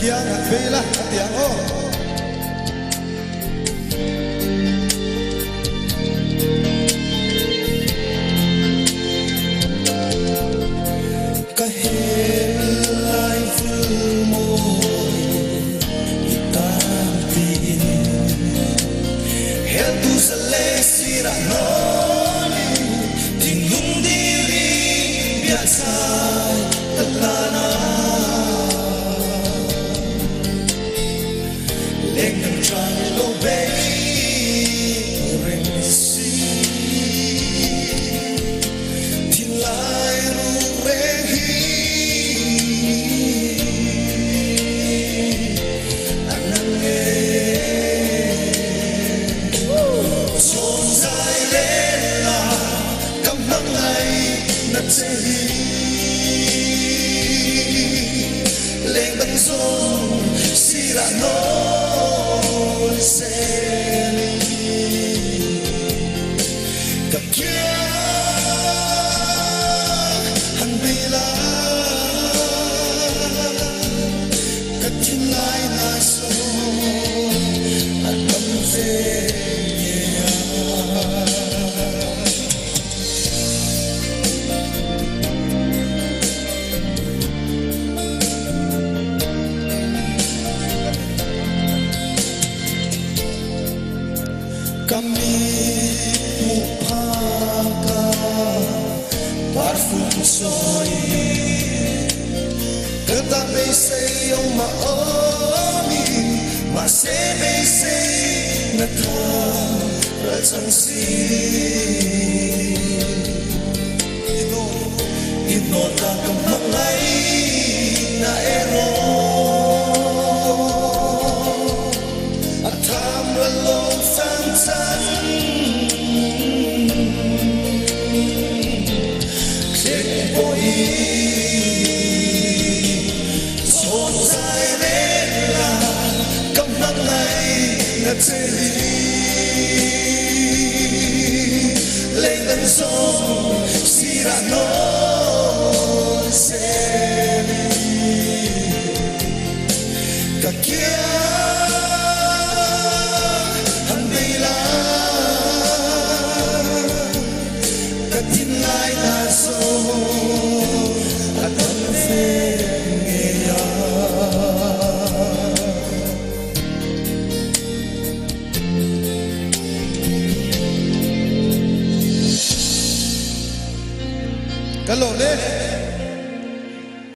Tiang at vela at tiang oh. Lên băng rôn Cyrano Seli Cặp kia Hằng bila Cặp thiên lai na so At tâm về kami mupaka parfum soy katabi sa iyong maami masebe sa natarasang ino tagamangay na ero at hamralong lên tận sông Cyrano Seli cả kia hằng bila cả tin lai na so at tâm phê nghe Cái lộn đi.